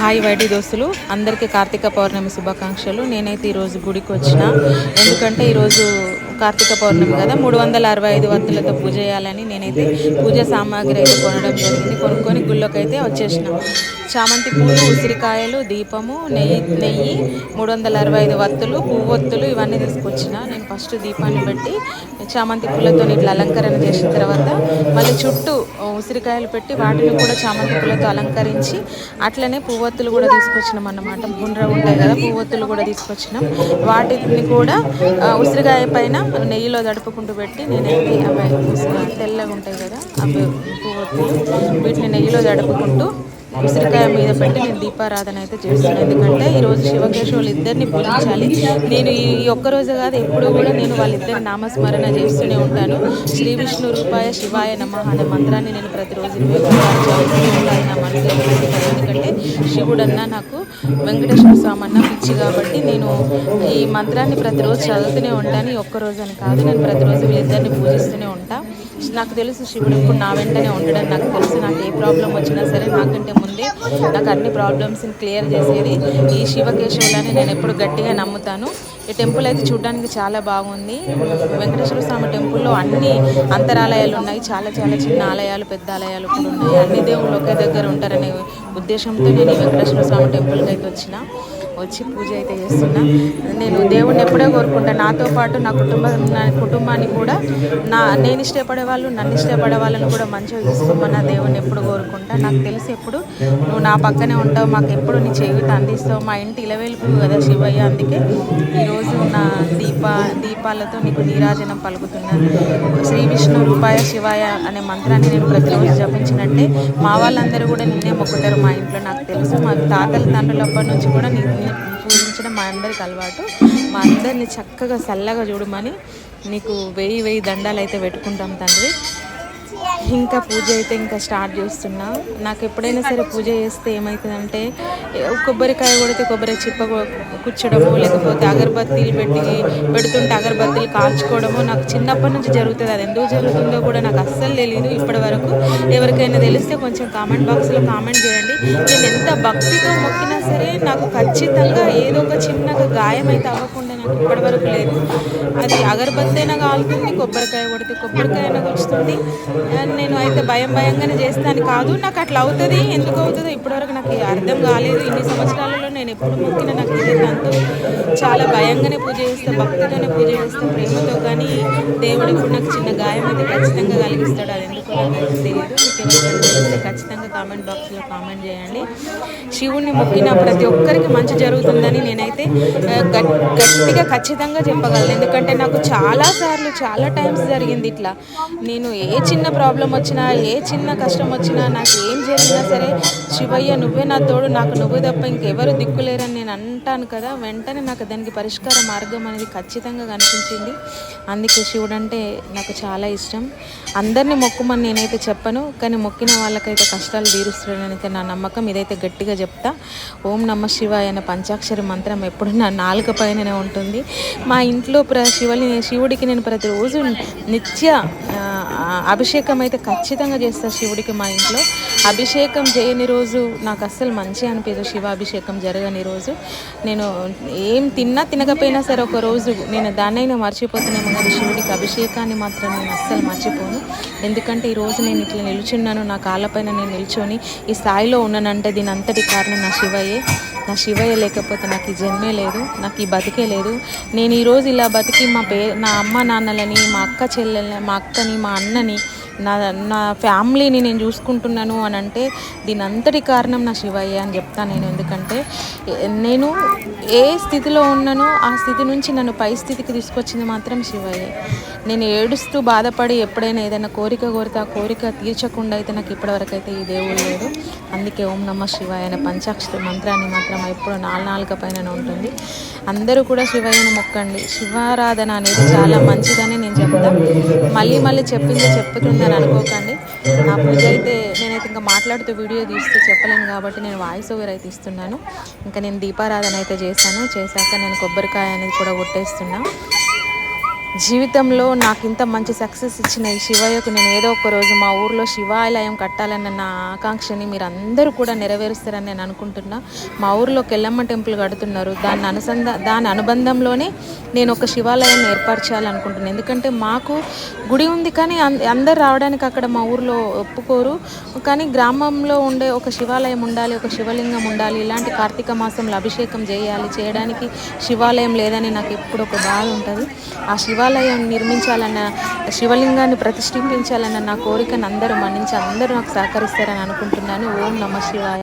Hi YT దోస్తులు అందరికీ కార్తీక పౌర్ణమి శుభాకాంక్షలు. నేనైతే ఈరోజు గుడికి వచ్చిన, ఎందుకంటే ఈరోజు కార్తీక పౌర్ణమి కదా, 365 వత్తులతో పూజ చేయాలని నేనైతే పూజ సామాగ్రి అయితే కొనడం జరిగింది. కొనుక్కొని గుళ్ళోకి అయితే వచ్చేసిన. చామంతి పూలు, ఉసిరికాయలు, దీపము, నెయ్యి 365 వత్తులు, పువ్వొత్తులు ఇవన్నీ తీసుకొచ్చిన. నేను ఫస్ట్ దీపాన్ని పెట్టి చామంతి పూలతో ఇట్లా అలంకరణ చేసిన తర్వాత మళ్ళీ చుట్టూ ఉసిరికాయలు పెట్టి వాటిని కూడా చామంతి పూలతో అలంకరించి అట్లనే పువ్వొత్తులు కూడా తీసుకొచ్చినాం అన్నమాట. గుండ్ర ఉంటాయి కదా, పువ్వొత్తులు కూడా తీసుకొచ్చినాం. వాటిని కూడా ఉసిరికాయ పైన నెయ్యిలో తడుపుకుంటూ పెట్టి నేనైతే అవి తెల్లగా ఉంటాయి కదా అవి పువ్వొత్తులు, వీటిని నెయ్యిలో తడుపుకుంటూ ఉసిరికాయ మీద పెట్టి నేను దీపారాధన అయితే చేస్తున్నాను. ఎందుకంటే ఈరోజు శివకేశవులు ఇద్దరిని పూజించాలి. నేను ఈ ఒక్కరోజు కాదు, ఎప్పుడు కూడా నేను వాళ్ళిద్దరి నామస్మరణ చేస్తూనే ఉంటాను. శ్రీ విష్ణు రూపాయ శివాయ నమః అనే మంత్రాన్ని నేను ప్రతిరోజు 24 చదువుతూనే ఉంటాను నా మనసులో. ఎందుకంటే శివుడన్నా నాకు వెంకటేశ్వర స్వామి అన్న పిచ్చి కాబట్టి నేను ఈ మంత్రాన్ని ప్రతిరోజు చదువుతూనే ఉంటాను. ఈ ఒక్కరోజు అని కాదు, నేను ప్రతిరోజు వీళ్ళిద్దరిని పూజిస్తూనే ఉంటాను. నాకు తెలుసు శివుడు ఇప్పుడు నా వెంటనే ఉండడని నాకు తెలుసు. నాకు ఏ ప్రాబ్లం వచ్చినా సరే నాకంటే ముందే నాకు అన్ని ప్రాబ్లమ్స్ని క్లియర్ చేసేది ఈ శివకేశవులని నేను ఎప్పుడు గట్టిగా నమ్ముతాను. ఈ టెంపుల్ అయితే చూడడానికి చాలా బాగుంది. వెంకటేశ్వర స్వామి టెంపుల్లో అన్ని అంతరాలయాలు ఉన్నాయి. చాలా చాలా చిన్న ఆలయాలు, పెద్ద ఆలయాలు కూడా ఉన్నాయి. అన్ని దేవుళ్ళు ఒకే దగ్గర ఉంటారనే ఉద్దేశంతో నేను ఈ వెంకటేశ్వర స్వామి టెంపుల్కి అయితే వచ్చి పూజ అయితే చేస్తున్నా. నేను దేవుడిని ఎప్పుడో కోరుకుంటాను, నాతో పాటు నా కుటుంబాన్ని కూడా నేను ఇష్టపడే వాళ్ళు, నన్ను ఇష్టపడే వాళ్ళని కూడా మంచిగా చూసుకోమని దేవుడిని ఎప్పుడు కోరుకుంటా. నాకు తెలిసి ఎప్పుడు నువ్వు నా పక్కనే ఉంటావు, మాకు ఎప్పుడు నీ చేయూత అందిస్తావు. మా ఇంటి ఇలవేలుపు కదా శివయ్య, అందుకే ఈరోజు నా దీపాలతో నీకు నీరాజనం పలుకుతున్నాను. శ్రీ విష్ణు రూపాయ శివాయ అనే మంత్రాన్ని నేను ప్రతిరోజు జపించినట్టే మా వాళ్ళందరూ కూడా నిన్నే మొక్కుతారు మా ఇంట్లో. నాకు తెలుసు, మా తాతల తండ్రులప్పటి నుంచి కూడా పూజించడం మా అందరికి అలవాటు. మా అందరిని చక్కగా చల్లగా చూడమని నీకు 1000 దండాలు అయితే పెట్టుకుంటాం తండ్రి. ఇంకా పూజ అయితే ఇంకా స్టార్ట్ చేస్తున్నా. నాకు ఎప్పుడైనా సరే పూజ చేస్తే ఏమవుతుందంటే, కొబ్బరికాయ కొడితే కొబ్బరి చిప్ప కూర్చోడము, లేకపోతే అగరబత్తీలు పెడుతుంటే అగరబత్తీలు కాల్చుకోవడము నాకు చిన్నప్పటి నుంచి జరుగుతుంది. అది ఎందుకు జరుగుతుందో కూడా నాకు అస్సలు తెలియదు ఇప్పటి వరకు. ఎవరికైనా తెలిస్తే కొంచెం కామెంట్ బాక్స్లో కామెంట్ చేయండి. నేను ఎంత భక్తితో మొక్కినా సరే నాకు ఖచ్చితంగా ఏదో ఒక చిన్నగా గాయం అయితే అవ్వకుండా నాకు ఇప్పటి వరకు లేదు. అది అగరబత్తి అయినా కాలుతుంది, కొబ్బరికాయ కొడితే కొబ్బరికాయన కూర్చుతుంది. నేను అయితే భయంగానే చేస్తాను కాదు, నాకు అట్లా అవుతుంది. ఎందుకు అవుతుందో ఇప్పటివరకు నాకు అర్థం కాలేదు. ఇన్ని సంవత్సరాలలో నేను ఎప్పుడు మొక్కినా నాకు ఇదే తంతు. చాలా భయంగానే పూజ చేస్తాను, భక్తితోనే పూజ చేస్తాను, ప్రేమతో. కానీ దేవుడు ఇప్పుడు నాకు చిన్న గాయం అయితే ఖచ్చితంగా కలిగిస్తాడు. అది ఎందుకు నాకు తెలియదు. మీకు ఎవరికైనా తెలిస్తే ఖచ్చితంగా కామెంట్ బాక్స్లో కామెంట్ చేయండి. శివుణ్ణి మొక్కిన ప్రతి ఒక్కరికి మంచి జరుగుతుందని నేనైతే గట్టిగా ఖచ్చితంగా చెప్పగలను. ఎందుకంటే నాకు చాలాసార్లు చాలా టైమ్స్ జరిగింది ఇట్లా. నేను ఏ చిన్న ప్రాబ్లం వచ్చినా, ఏ చిన్న కష్టం వచ్చినా, నాకు ఏం జరిగినా సరే శివయ్య నువ్వే నా తోడు, నాకు నువ్వు తప్ప ఇంకెవరు దిక్కులేరని నేను అంటాను కదా, వెంటనే నాకు దానికి పరిష్కార మార్గం అనేది ఖచ్చితంగా కనిపించింది. అందుకే శివుడు అంటే నాకు చాలా ఇష్టం. అందరినీ మొక్కుమని నేనైతే చెప్పను, కానీ మొక్కిన వాళ్ళకైతే కష్టాలు తీరుస్తాడనైతే నా నమ్మకం. ఇదైతే గట్టిగా చెప్తా. ఓం నమ శివాయ అనే పంచాక్షరి మంత్రం ఎప్పుడు నా నాలుక పైననే ఉంటుంది. మా ఇంట్లో శివుడికి నేను ప్రతిరోజు నిత్య అభిషేకం అయితే ఖచ్చితంగా చేస్తాను శివుడికి. మా ఇంట్లో అభిషేకం చేయని రోజు నాకు అస్సలు మంచిగా అనిపించదు. శివాభిషేకం జరగని రోజు నేను ఏం తినకపోయినా సరే ఒక రోజు నేను దాన్నైనా మర్చిపోతున్నాను, కానీ శివుడికి అభిషేకాన్ని మాత్రం నేను అస్సలు మర్చిపోను. ఎందుకంటే ఈరోజు నేను ఇట్లా నిల్చున్నాను, నా కాళ్ళపైన నేను నిల్చొని ఈ స్థాయిలో ఉన్నానంటే దీని అంతటి కారణం నా శివయ్యే. నా శివయ్య లేకపోతే నాకు ఈ జన్మే లేదు, నాకు ఈ బతికే లేదు. నేను ఈరోజు ఇలా బతికి నా అమ్మ నాన్నలని, మా అక్క చెల్లెలని, మా అక్కని, మా అన్నని, నా ఫ్యామిలీని నేను చూసుకుంటున్నాను అని అంటే దీని అంతటి కారణం నా శివయ్య అని చెప్తాను నేను. ఎందుకంటే నేను ఏ స్థితిలో ఉన్నానో ఆ స్థితి నుంచి నన్ను పై స్థితికి తీసుకొచ్చింది మాత్రం శివయ్య. నేను ఏడుస్తూ బాధపడి ఎప్పుడైనా ఏదైనా కోరిక కోరితే ఆ కోరిక తీర్చకుండా అయితే నాకు ఇప్పటివరకు అయితే ఈ దేవుడు లేడు. అందుకే ఓం నమ శివాయ అనే పంచాక్షరి మంత్రాన్ని మాత్రం ఎప్పుడు నాలుక పైన ఉంటుంది. అందరూ కూడా శివయ్యను మొక్కండి. శివారాధన అనేది చాలా మంచిదని నేను చెప్తాను. మళ్ళీ చెప్తుందని అనుకోకండి. నా పూజ అయితే నేనైతే ఇంకా మాట్లాడుతూ వీడియో తీస్తూ చెప్పలేను కాబట్టి నేను వాయిస్ ఓవర్ అయితే ఇస్తున్నాను. ఇంకా నేను దీపారాధన అయితే చేశాక నేను కొబ్బరికాయ అనేది కూడా కొట్టేస్తున్నా. జీవితంలో నాకు ఇంత మంచి సక్సెస్ ఇచ్చిన ఈ శివయ్యకు నేను ఏదో ఒక రోజు మా ఊర్లో శివాలయం కట్టాలన్న నా ఆకాంక్షని మీరు అందరూ కూడా నెరవేరుస్తారని నేను అనుకుంటున్నా. మా ఊర్లో కెల్లమ్మ టెంపుల్ కడుతున్నారు. దాని అనుబంధంలోనే నేను ఒక శివాలయం ఏర్పరచాలనుకుంటున్నాను. ఎందుకంటే మాకు గుడి ఉంది కానీ అందరు రావడానికి అక్కడ మా ఊర్లో ఒప్పుకోరు. కానీ గ్రామంలో ఉండే ఒక శివాలయం ఉండాలి, ఒక శివలింగం ఉండాలి. ఇలాంటి కార్తీక మాసంలో అభిషేకం చేయడానికి శివాలయం లేదని నాకు ఎప్పుడు ఒక బాధ ఉంటుంది. ఆ శివాలయం నిర్మించాలన్న, శివలింగాన్ని ప్రతిష్ఠించాలన్న నా కోరికను అందరూ మన్నించి అందరూ నాకు సహకరిస్తారని అనుకుంటున్నాను. ఓం నమః శివాయ.